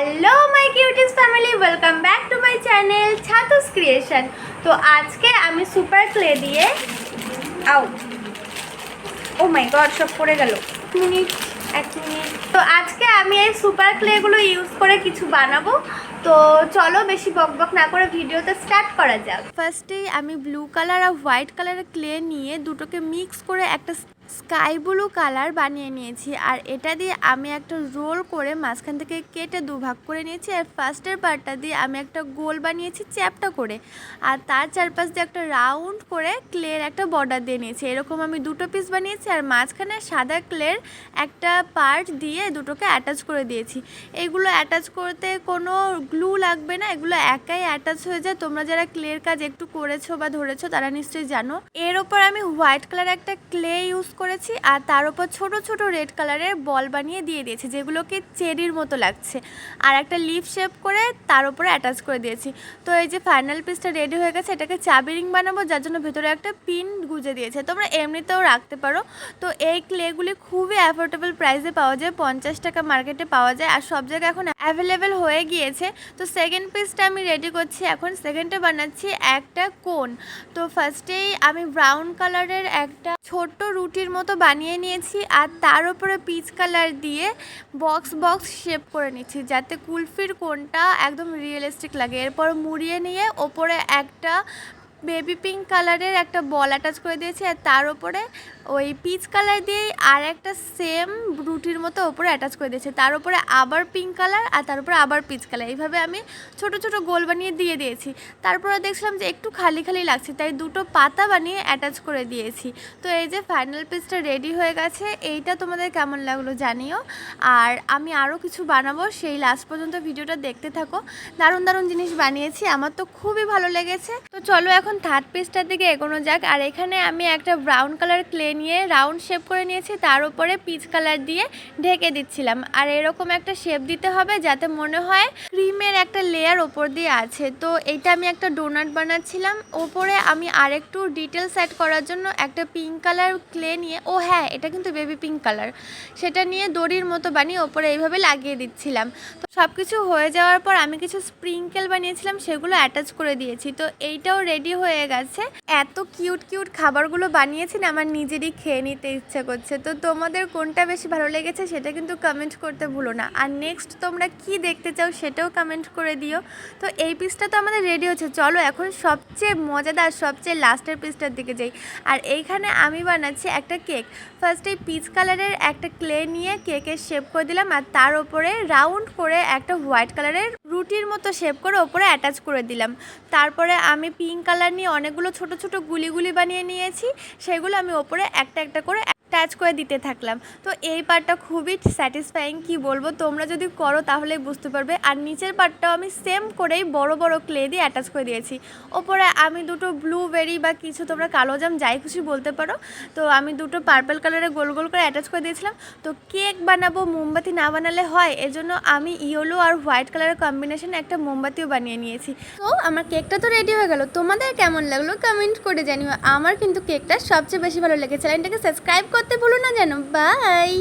Hello my cutties family, welcome back to my channel Chatu's creation. তো আজকে আমি super clay দিয়ে ও মাই গড সব পড়ে গেল। এক মিনিট। তো আজকে আমি এই সুপার ক্লেগুলো ইউজ করে কিছু বানাবো। তো চলো বেশি বকবক না করে ভিডিওতে স্টার্ট করা যাক। ফার্স্টেই আমি ব্লু কালার আর হোয়াইট কালারের ক্লে নিয়ে দুটোকে মিক্স করে একটা স্কাই ব্লু কালার বানিয়ে নিয়েছি। আর এটা দিয়ে আমি একটা রোল করে মাঝখান থেকে কেটে দুভাগ করে নিয়েছি। আর ফার্স্টের পার্টটা দিয়ে আমি একটা গোল বানিয়েছি চ্যাপটা করে, আর তার চারপাশ দিয়ে একটা রাউন্ড করে ক্লের একটা বর্ডার দিয়ে নিয়েছি। এরকম আমি দুটো পিস বানিয়েছি আর মাঝখানে সাদা ক্লের একটা পার্ট দিয়ে দুটোকে অ্যাটাচ করে দিয়েছি। এইগুলো অ্যাটাচ করতে কোনো গ্লু লাগবে না, এগুলো একাই অ্যাটাচ হয়ে যায়। তোমরা যারা ক্লের কাজ একটু করেছো বা ধরেছো তারা নিশ্চয়ই জানো। এর ওপর আমি হোয়াইট কালার একটা ক্লে ইউজ করেছি আর তার উপর ছোট ছোট রেড কালারের বল বানিয়ে দিয়ে দিয়েছি, যেগুলোকে চেরির মতো লাগছে। আর একটা লিফ শেপ করে তার উপরে অ্যাটাচ করে দিয়েছি। তো এই যে ফাইনাল পিসটা রেডি হয়ে গেছে, এটাকে চাবি রিং বানাবো, যার জন্য ভেতরে একটা পিন গুঁজে দিয়েছে। তোমরা এমনিতেও রাখতে পারো। তো এই ক্লেগুলি খুবই অ্যাফোর্ডেবল প্রাইসে পাওয়া যায়, 50 টাকা মার্কেটে পাওয়া যায়, আর সব জায়গায় এখন অ্যাভেলেবেল হয়ে গিয়েছে। তো সেকেন্ড পিসটা আমি রেডি করছি, এখন সেকেন্ডে বানাচ্ছি একটা কোন। তো ফার্স্টেই আমি ব্রাউন কালারের একটা ছোট্ট রুটির মতো বানিয়ে নিয়েছি আর তার উপরে পিচ কালার দিয়ে বক্স শেপ করে নিচ্ছি, যাতে কুলফির কোনটা একদম রিয়েলিস্টিক লাগে। এরপর মুড়িয়ে নিয়ে ওপরে একটা বেবি পিঙ্ক কালারের একটা বল অ্যাটাচ করে দিয়েছি আর তার উপরে ওই পিচ কালার দিয়েই আর একটা সেম রুটির মতো ওপরে অ্যাটাচ করে দিয়েছি। তার উপরে আবার পিঙ্ক কালার আর তার উপরে আবার পিচ কালার, এইভাবে আমি ছোট ছোট গোল বানিয়ে দিয়ে দিয়েছি। তারপরে দেখছিলাম যে একটু খালি খালি লাগছে, তাই দুটো পাতা বানিয়ে অ্যাটাচ করে দিয়েছি। তো এই যে ফাইনাল পিসটা রেডি হয়ে গেছে। এইটা তোমাদের কেমন লাগলো জানিও। আর আমি আরও কিছু বানাবো, সেই লাস্ট পর্যন্ত ভিডিওটা দেখতে থাকো। দারুণ দারুণ জিনিস বানিয়েছি, আমার তো খুবই ভালো লেগেছে। তো চলো এখন থার্ড পিসটার দিকে এগোনো যাক। আর এখানে আমি একটা ব্রাউন কালার ক্লে নিয়ে রাউন্ড শেপ করে নিয়েছি, তার উপরে পিচ কালার দিয়ে ঢেকে দিচ্ছিলাম। আর এরকম একটা শেপ দিতে হবে যাতে মনে হয় ক্রিমের একটা লেয়ার ওপর দিয়ে আছে। তো এইটা আমি একটা ডোনাট বানাচ্ছিলাম। ওপরে আমি আরেকটু ডিটেলস অ্যাড করার জন্য একটা পিঙ্ক কালার ক্লে নিয়ে, ও হ্যাঁ এটা কিন্তু বেবি পিঙ্ক কালার, সেটা নিয়ে দড়ির মতো বানিয়ে ওপরে এইভাবে লাগিয়ে দিচ্ছিলাম। তো সব কিছু হয়ে যাওয়ার পর আমি কিছু স্প্রিঙ্কেল বানিয়েছিলাম, সেগুলো অ্যাটাচ করে দিয়েছি। তো এইটাও রেডি হয়ে গেছে। এত কিউট কিউট খাবারগুলো বানিয়েছি না, আমার নিজেরই খেয়ে নিতে ইচ্ছে করছে। তো তোমাদের কোনটা বেশি ভালো লেগেছে সেটা কিন্তু কমেন্ট করতে ভুলো না। আর নেক্সট তোমরা কি দেখতে চাও সেটাও কমেন্ট করে দিও। তো এই পিসটা তো আমাদের রেডি হচ্ছে, চলো এখন সবচেয়ে মজাদার সবচেয়ে লাস্টের পিসটার দিকে যাই। আর এইখানে আমি বানাচ্ছি একটা কেক। ফার্স্টে পিচ কালারের একটা ক্লে নিয়ে কেকের শেপ করে দিলাম আর তার ওপরে রাউন্ড করে একটা হোয়াইট কালারের রুটির মতো শেপ করে ওপরে অ্যাটাচ করে দিলাম। তারপরে আমি পিঙ্ক কালার নিয়ে অনেকগুলো ছোট ছোট গুলি বানিয়ে নিয়েছি, সেগুলো আমি ওপরে একটা একটা করে টাচ করে দিতে থাকলাম। তো এই পার্টটা খুবই স্যাটিসফাইং, কি বলবো, তোমরা যদি করো তাহলে বুঝতে পারবে। আর নিচের পার্টটাও আমি সেম করেই বড় বড় ক্লে দিয়ে অ্যাটাচ করে দিয়েছি। ওপরে আমি দুটো ব্লুবেরি বা কিছু তোমরা কালো জাম যাই খুশি বলতে পারো, তো আমি দুটো পার্পল কালারের গোল গোল করে অ্যাটাচ করে দিয়েছিলাম। তো কেক বানাবো, মোমবাতি না বানালে হয়, এজন্য আমি ইয়েলো আর হোয়াইট কালারের কম্বিনেশনে একটা মোমবাতিও বানিয়ে নিয়েছি। তো আমার কেকটা তো রেডি হয়ে গেল, তোমাদের কেমন লাগলো কমেন্ট করে জানিও। আমার কিন্তু কেকটা সবচেয়ে বেশি ভালো লেগেছে। চ্যানেলটাকে সাবস্ক্রাইব করতে ভুলো না যেন। বাই।